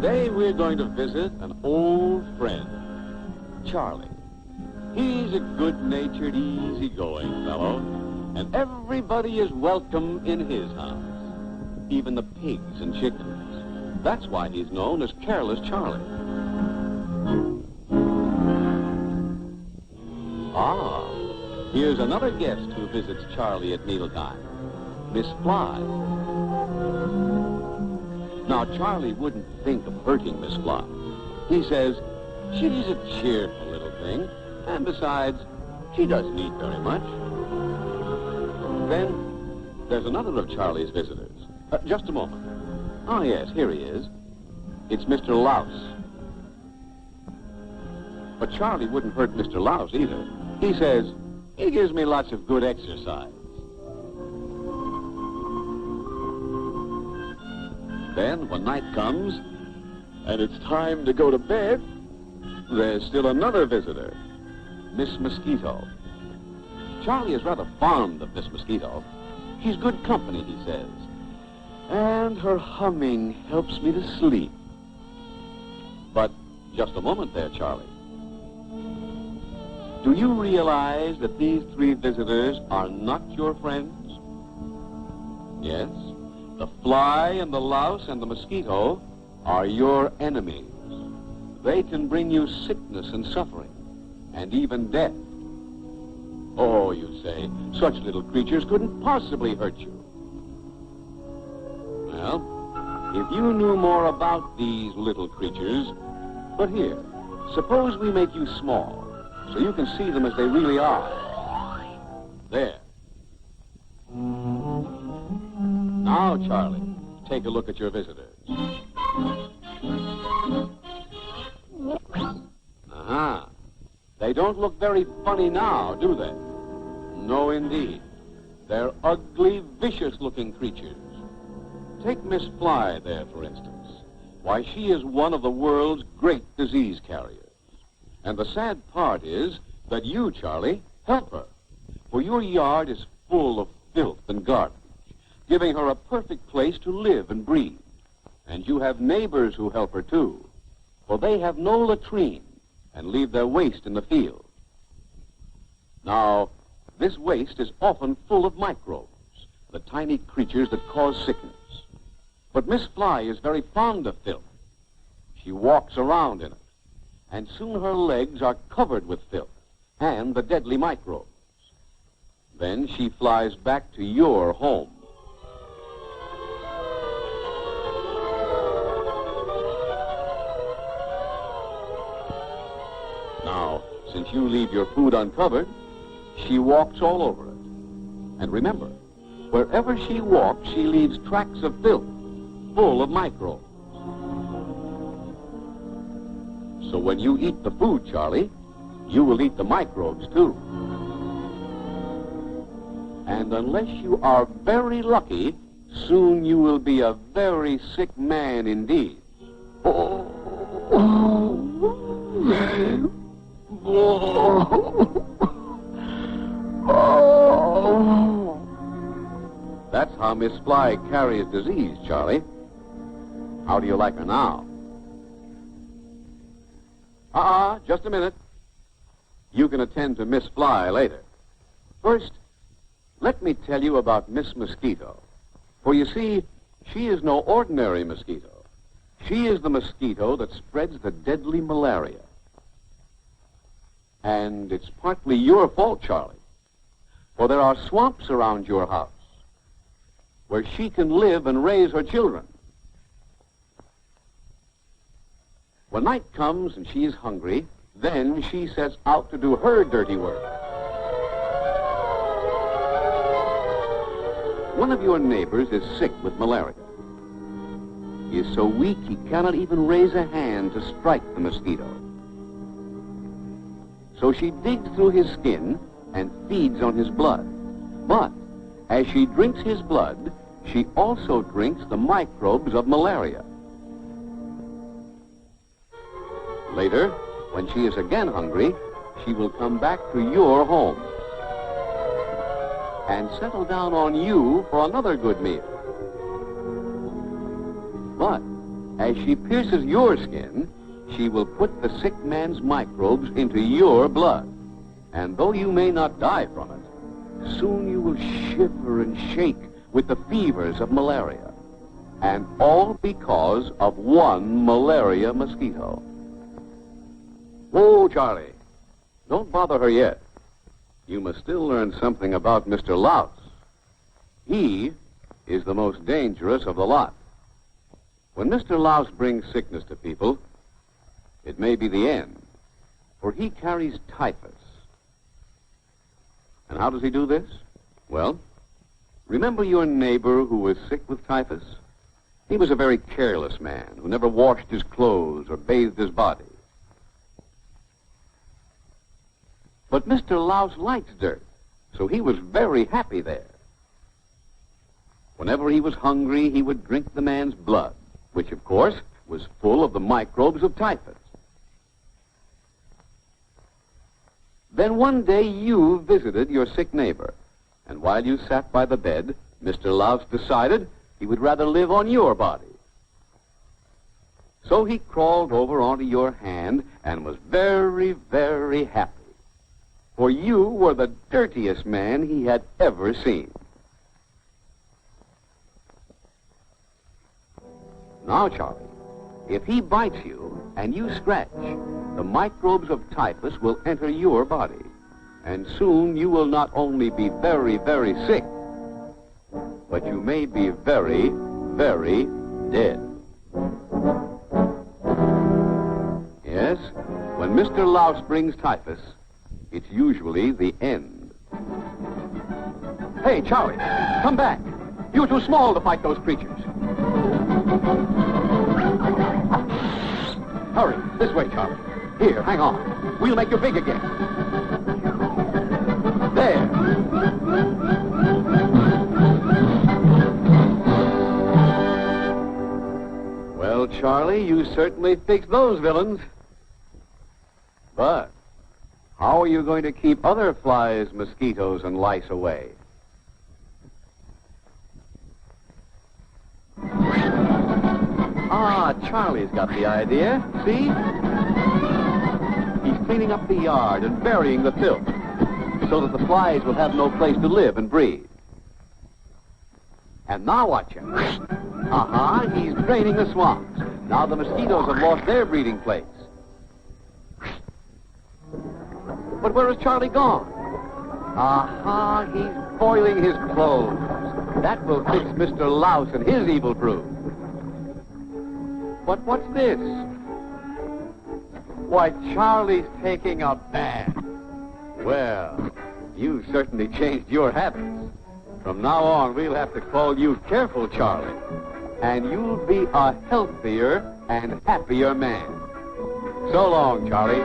Today we're going to visit an old friend, Charlie. He's a good-natured, easygoing fellow, and everybody is welcome in his house, even the pigs and chickens. That's why he's known as Careless Charlie. Ah, here's another guest who visits Charlie at mealtime, Miss Fly. Now, Charlie wouldn't think of hurting Miss Fly. He says, she's a cheerful little thing, and besides, she doesn't eat very much. Then, there's another of Charlie's visitors. Just a moment. Oh, yes, here he is. It's Mr. Louse. But Charlie wouldn't hurt Mr. Louse either. He says, he gives me lots of good exercise. Then, when night comes, and it's time to go to bed, there's still another visitor, Miss Mosquito. Charlie is rather fond of Miss Mosquito. She's good company, he says. And her humming helps me to sleep. But just a moment there, Charlie. Do you realize that these three visitors are not your friends? Yes, the fly and the louse and the mosquito are your enemies. They can bring you sickness and suffering, and even death. Oh, you say, such little creatures couldn't possibly hurt you. Well, if you knew more about these little creatures, but here, suppose we make you small, so you can see them as they really are. There. Now, Charlie, take a look at your visitors. Aha. They don't look very funny now, do they? No, indeed. They're ugly, vicious-looking creatures. Take Miss Fly there, for instance. Why, she is one of the world's great disease carriers. And the sad part is that you, Charlie, help her. For your yard is full of filth and garbage, giving her a perfect place to live and breathe. And you have neighbors who help her, too, for they have no latrine and leave their waste in the field. Now, this waste is often full of microbes, the tiny creatures that cause sickness. But Miss Fly is very fond of filth. She walks around in it, and soon her legs are covered with filth and the deadly microbes. Then she flies back to your home. Now, since you leave your food uncovered, she walks all over it. And remember, wherever she walks, she leaves tracks of filth full of microbes. So when you eat the food, Charlie, you will eat the microbes, too. And unless you are very lucky, soon you will be a very sick man indeed. That's how Miss Fly carries disease, Charlie. How do you like her now? Just a minute. You can attend to Miss Fly later. First, let me tell you about Miss Mosquito. For you see, she is no ordinary mosquito. She is the mosquito that spreads the deadly malaria. And it's partly your fault, Charlie. For there are swamps around your house where she can live and raise her children. When night comes and she is hungry, then she sets out to do her dirty work. One of your neighbors is sick with malaria. He is so weak he cannot even raise a hand to strike the mosquito. So she digs through his skin and feeds on his blood. But as she drinks his blood, she also drinks the microbes of malaria. Later, when she is again hungry, she will come back to your home and settle down on you for another good meal. But As she pierces your skin, she will put the sick man's microbes into your blood. And though you may not die from it, soon you will shiver and shake with the fevers of malaria. And all because of one malaria mosquito. Whoa, Charlie. Don't bother her yet. You must still learn something about Mr. Louse. He is the most dangerous of the lot. When Mr. Louse brings sickness to people, it may be the end, for he carries typhus. And how does he do this? Well, remember your neighbor who was sick with typhus? He was a very careless man who never washed his clothes or bathed his body. But Mr. Louse likes dirt, so he was very happy there. Whenever he was hungry, he would drink the man's blood, which, of course, was full of the microbes of typhus. Then one day you visited your sick neighbor, and while you sat by the bed, Mr. Louse decided he would rather live on your body. So he crawled over onto your hand and was very, very happy. For you were the dirtiest man he had ever seen. Now, Charlie, if he bites you and you scratch, the microbes of typhus will enter your body. And soon you will not only be very, very sick, but you may be very, very dead. Yes, when Mr. Louse brings typhus, it's usually the end. Hey, Charlie, come back. You're too small to fight those creatures. Hurry, this way, Charlie. Here, hang on. We'll make you big again. There. Well, Charlie, you certainly fixed those villains. But how are you going to keep other flies, mosquitoes, and lice away? Ah, Charlie's got the idea. See? He's cleaning up the yard and burying the filth so that the flies will have no place to live and breed. And now watch him. He's draining the swamps. Now the mosquitoes have lost their breeding place. But where has Charlie gone? He's boiling his clothes. That will fix Mr. Louse and his evil brood. But what's this? Why, Charlie's taking a bath. Well, you certainly changed your habits. From now on, we'll have to call you Careful Charlie. And you'll be a healthier and happier man. So long, Charlie.